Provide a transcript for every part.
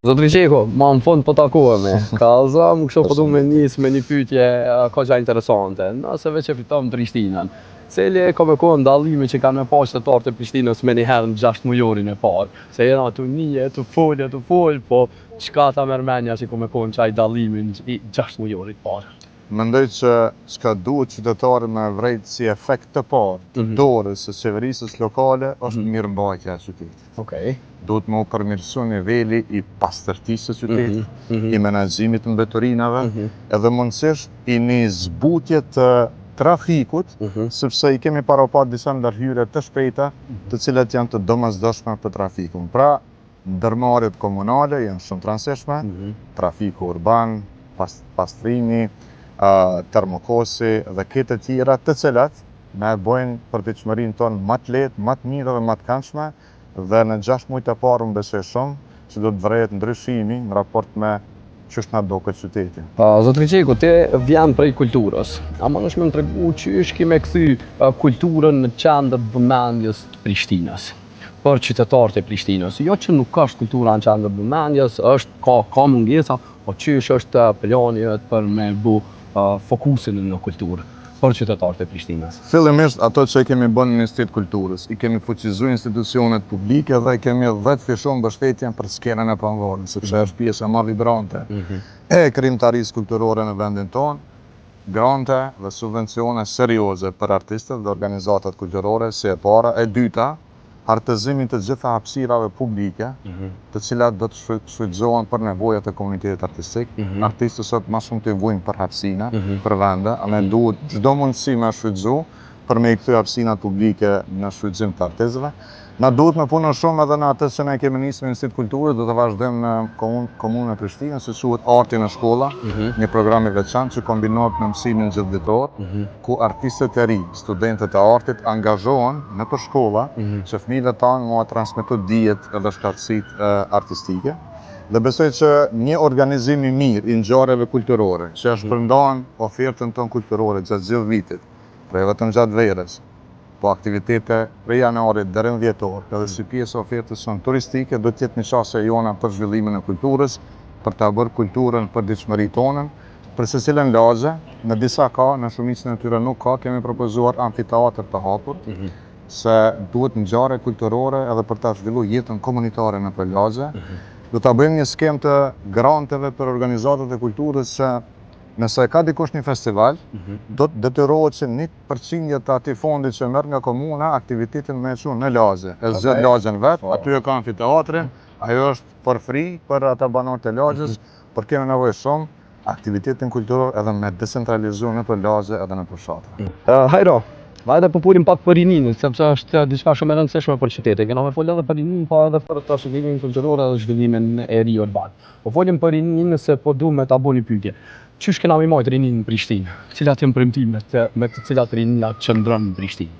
Zotri Qeko, ma në fund po takohemi. Kallëza, më kështu po du me njësë me një pyetje kaq interesante. Nëse veç e fiton Prishtinën, cili ka me kohë ndallimi që kanë me pas qytetarët e Prishtinës me njëherë në 6 mujorin e parë? Se jena tu nije, tu fol, po çka ta merr mendja që ka me kohë në çaj dallimin i 6 mujorit parë? Mendoj që çka duhet qytetarët me vrejt si efekt të parë të dorës së qeverisës lokale është mirëmbajtja e qytetit. Okej. Duhet me u përmirësu niveli i pastërtisë së qytetit, i menaxhimit të mbetorinave, edhe mundësisht i një zbutje të trafikut, sepse i kemi parapat disa ndërhyrje të shpejta, të cilat janë të domosdoshme për trafikun. Pra, ndërmarrjet komunale janë shumë të rëndësishme, trafiku urban, pastrimi, termokosi dhe këtë të tjera të cilat na e bojnë përditshmërinë tonë më të lehtë, më të mirë dhe më të këndshme, dhe në 6 muajt e parë unë besoj shumë që do të vërejt ndryshimi në raport me ç'është na duket qyteti. Zotri Qeko, ti vjen prej kulturës. A mundesh më tregu ç'është kime kthy kulturën në qendër vëmendjes të Prishtinës? Për qytetarët e Prishtinës, jo që nuk është kultura në qendër vëmendjes, ka mungesa, po ç'është është plani për me bu fokusin në kulturë për qytetarët e Prishtinës? Fillimisht ato që i kemi bënë në Ministrinë e Kulturës, i kemi fuqizuar institucionet publike dhe i kemi 10 fishon mbështetjen për skenën e pavarur, sepse është pjesë më vibrante e krijimtarisë kulturore në vendin tonë, grante dhe subvencione serioze për artistët dhe organizatat kulturore, si e para. E dyta, hartëzimin të gjitha hapësirave publike, të cilat do të shfrytëzohen për nevojat e komunitetit artistik. Artistët sot më shumë të vojnë për hapësina, për vende, ne duhet çdo mundësi me shfrytëzu për me i kthy hapësinat publike në shfrytëzim të artistëve. Na duhet me punë shumë edhe në atë që ne kemi nisur në Ministrinë e Kulturës, do të vazhdojmë në komunën e Prishtinës, që quhet Arti në shkolla, një program i veçantë që kombinohet me mësimin gjithditor, ku artistët e ri, studentët e artit angazhohen në për shkolla, që fëmijët tanë mua transmetojnë dijet edhe shkatësitë artistike. Dhe besoj që një organizim i mirë i ngjarjeve kulturore, që është përndan ofertën tonë kulturore gjatë gjithë vitit, pra vetëm gjatë verës, po aktivitete prej janarit deri në dhjetor, edhe si pjesë ofertës sonë turistike, do të jetë një çështje jona për zhvillimin e kulturës, për ta bërë kulturën përditshmëri tonën, për secilën lagje, në disa ka, në shumicën e tyre nuk ka, kemi propozuar amfiteatër të hapur, se duhet ngjarje kulturore edhe për ta zhvilluar jetën komunitare në për lagje. Do ta bëjmë një skemë të granteve për organizatat e kulturës që nëse ka dikush një festival, do të detyrohet që 1% të atij fondi që merr nga komuna aktivitetin me e çu në lagje. E zgjat lagjen vet, aty e ka amfiteatrin, ajo është for free për ata banorët e lagjes, por kemi nevojë shumë aktivitetin kulturor edhe me decentralizu në për lagje edhe në për fshatra. Hajro, vajte po pulim pak për rinin, sepse është diçka shumë e rëndësishme për qytetin. Kena me folë edhe për rinin, po edhe për të zhvillimin kulturor edhe zhvillimin e ri urban. Po folim për rinin nëse po du me ta bëni pyetje. Qysh kena mi majtë rinin në Prishtinë? Cilat janë premtimet me të cilat rinina qëndron në Prishtinë?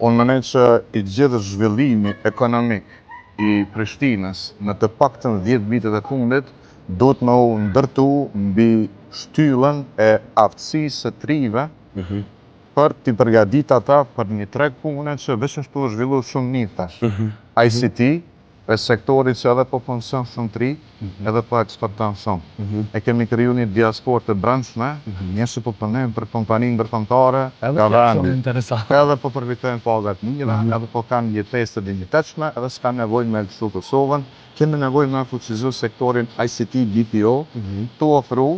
Unë mendoj që i gjithë zhvillimi ekonomik i Prishtinës në të paktën 10 vitet e fundit duhet me u ndërtu mbi shtyllën e aftësisë së trive për t'i përgatit ata për një treg pune që veç është u zhvillu shumë mirë tash. ICT është sektori që edhe po funksion shumë tri, edhe po eksporton shumë. E kemi kriju një diasporë të brendshme, njëse po punojnë për kompaninë ndërkombëtare, edhe po përfitojnë pagat mira, edhe po kanë jetesë të dinjitetshme, edhe s'kan nevojë me lëshu Kosovën. Kemi nevojë me fuqizu sektorin ICT BPO, të ofru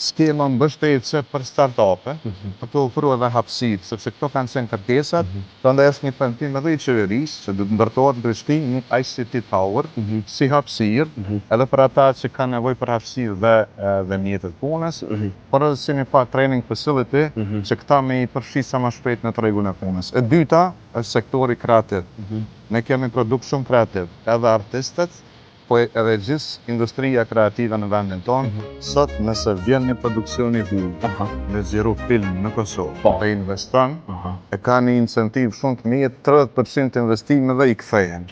skema mbështetje për startupe, për të ofruar edhe hapësirë, sepse këto kanë qenë kërkesat, prandaj është një premtim edhe i qeverisë që do të ndërtohet në Prishtinë një ICT Tower, si hapësirë, edhe për ata që kanë nevojë për hapësirë dhe mjetet punës, por edhe si një training facility që këta me i përfshi sa më shpejt në tregun e punës. E dyta është sektori kreativ. Ne kemi produkt shumë kreativ, edhe artistët, po edhe gjithë industria kreative në vendin tonë. Sot nëse vjen një produksion i huaj, me zero film në Kosovë, dhe investon, e ka një incentiv shumë të mirë, 30% investimeve i kthehen.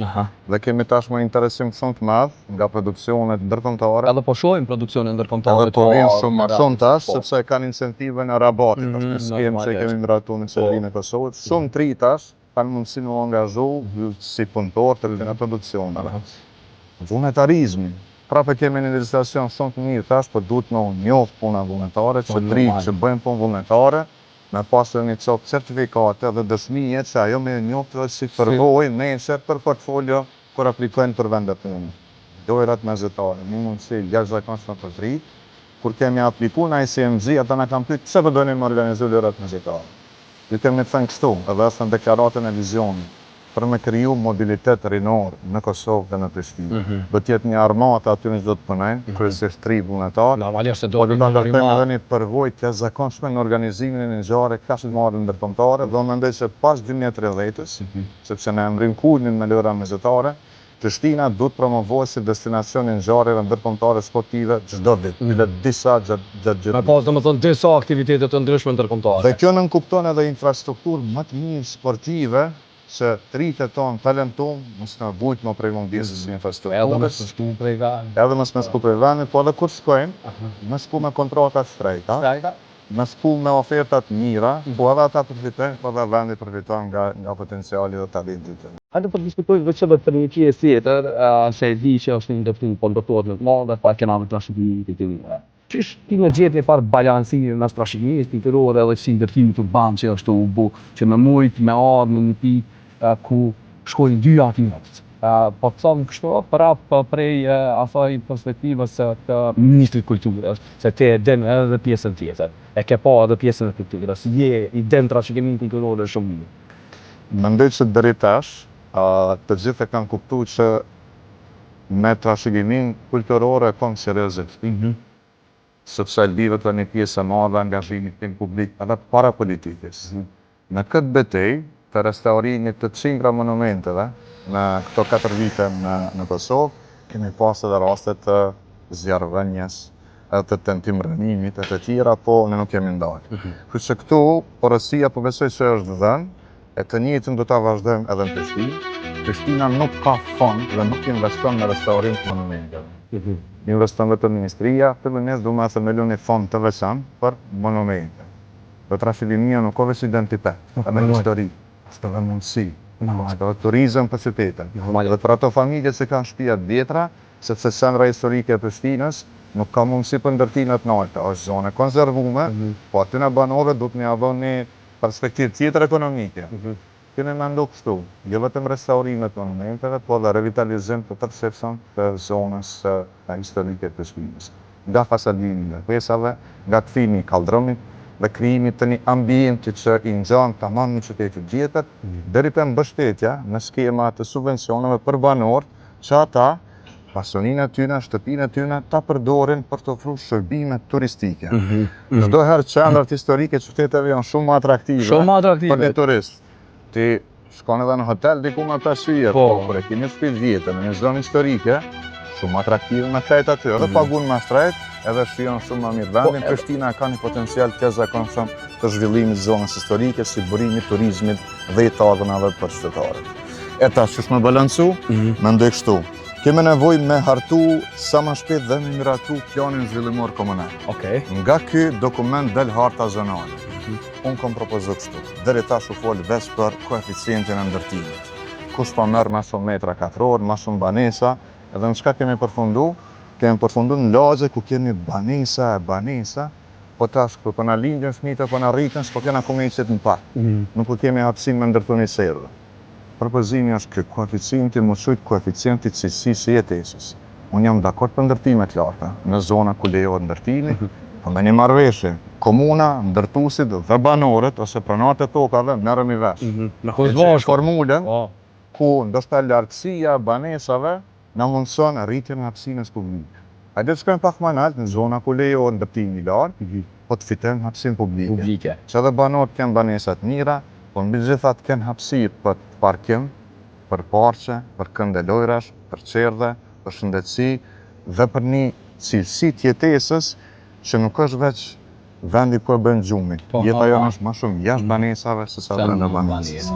Dhe kemi tashmë interesim shumë të madh nga produksionet ndërkombëtare. Edhe po shohim produksionet ndërkombëtare. Edhe po vjen shumë më shumë tash, sepse kanë incentive në rabatit, është një skemë që kemi miratuar në qeverinë e Kosovës. Shumë tri tash kanë mundësi me u angazhu si punëtor të këtyre produksioneve. Vullnetarizmi, Prapë kemi një legislacion shumë të mirë tash, por duhet me u njoft puna vullnetare, që të rinj që bëjnë punë vullnetare, me pasur një copë certifikate dhe dëshmije që ajo me njoft dhe si përvojë nesër për portfolio kur aplikojnë për vende punë. Lojrat mesjetare, një mundësi jashtëzakonshme për të rinj. Kur kemi aplikuar në ICMZ, ata na kanë pyetur pse po doni me organizu lojrat mesjetare. Ju kemi thënë kështu, edhe është në deklaratën e vizionit, për me kriju mobilitet rinor në Kosovë dhe në Prishtinë. Do t'jetë një armatë aty në çdo të punojnë, kryesisht tri vullnetar. Normalisht se Po do do ta ndërtojmë edhe një përvojë të jashtëzakonshme në organizimin e një ngjarje kaq të madhe ndërkombëtare, do mendoj se pas 2030-s, sepse ne emrim kulmin me lojra mesjetare, Prishtina duhet promovohet si destinacion i ngjarjeve ndërkombëtare sportive çdo vit, disa gjatë Me pas domethënë disa aktivitete të ndryshme ndërkombëtare. Dhe kjo nënkupton edhe infrastrukturë më të mirë sportive, që tritet tonë talentum, mos na vujt më prej mundjesës së infrastrukturës. Edhe mos me shku prej vendit, po edhe kur shkojmë, me shku me kontrata shtrejta, me shku me ofertat mira, po edhe ata përfitojnë, po edhe vendi përfiton nga potenciali dhe talenti të. Hajde po diskutojmë vetë edhe për një pjesë tjetër, se e di që është një ndërtim po ndërtohet më të madhe, pa kena me trashëgimi të tillë. Qish ti në gjetë një farë balansimin mes trashëgimisë kulturore dhe si ndërtimit urban që është u bë, që me mujt, me ardhë në një pikë ku shkojnë dy aktivitet. Po të thonë kështu, prapë prej asaj perspektivës të Ministrit Kulturës, se te e den edhe pjesën tjetër, e ke pa edhe pjesën e kulturës, i den trashëgimin kulturore shumë mirë. Mendoj se deri tash, të gjithë e kanë kuptuar që me trashëgimin kulturore kanë seriozisht. Sepse lidhet me një pjesë e madhe e angazhimit tim publik edhe para politikës. Në këtë betejë të restaurimit të qindra monumenteve në këto 4 vite në Kosovë, kemi pas edhe raste të zjarrvënies, edhe të tentim rënimit e të tjera, po ne nuk kemi ndalë. Kështu që këtu porosia po besoj se është dhënë, e të njëjtën do ta vazhdojmë edhe në Prishtinë. Prishtina nuk ka fond dhe nuk investon në restaurim të monumenteve. Investon vetëm ministria, fillimisht do të themelon një fond të veçantë për monumente. Do trashëgimia nuk ka veç identitet, edhe histori, është edhe mundësi, është edhe turizëm për qytetin. Dhe për ato familje që kanë shtëpia të vjetra, sepse qendra historike e Prishtinës nuk ka mundësi për ndërtime të larta, është zonë konservume, po aty në banorëve duhet më avon një perspektivë tjetër ekonomike. Kemi mendu kështu, jo vetëm restaurimet të monumenteve, po dhe revitalizim të tërësisht të zonës historike të Prishtinës. Nga fasadimi të pesave, nga kthimi i kaldrëmit dhe krijimi të një ambienti që i ngjan tamam në qytetin e vjetër, deri te mbështetja në skema të subvencioneve për banorë, që ata pasoninë e tyre, shtëpinë e tyre ta përdorin për të ofruar shërbime turistike. Çdo herë qendrat historike të qyteteve janë shumë më atraktive për një turist. Ti shkon edhe në hotel diku me 5 yje, po kur e keni shtëpi të vjetër në një zonë historike, shumë atraktive me thejt aty, edhe pagun më shtrejt, edhe shijon shumë më mirë vendin. Prishtina ka një potencial të jashtëzakonshëm të zhvillimit të zonës historike, si burimi i turizmit dhe i tavënave për qytetarët. E tash që më balancu, mendoj kështu. Kemi nevojë me hartu sa më shpejt dhe me miratu planin zhvillimor komunal. Nga ky dokument del harta zonale. Unë kom propozu kështu. Deri tash u fol veç për koeficientin e ndërtimit. Kush po merr më shumë metra katror, më shumë banesa, edhe në çka kemi përfundu? Kemi përfundu në lagje ku kemi banesa, po tash kur po na lindin fëmijët apo na rriten, s'po kena ku me i qetë në park. Nuk kemi hapësinë me ndërtu një serve. Propozimi është ky, koeficienti mos shujt koeficienti cilësisë së jetesës. Unë jam dakord për ndërtime të larta në zona ku lejohet ndërtimi, po me një marrëveshje, komuna, ndërtuesit dhe banorët ose pronarët e tokave merremi vesh. Në formulën ku ndoshta lartësia e banesave na mundson rritjen e hapësinës publike. Hajde të shkojmë pak më lart në zona ku lejohet ndërtimi i lartë, po të fitojmë hapësinë publike. Që edhe banorët kanë banesa të mira, po mbi gjithat kanë hapësirë për parkim, për parqe, për kënde lojrash, për çerdhe, për shëndetësi dhe për një cilësi të jetesës që nuk është veç vendi ku e bën gjumi. Jeta jonë është më shumë jashtë banesave se sa brenda banesës.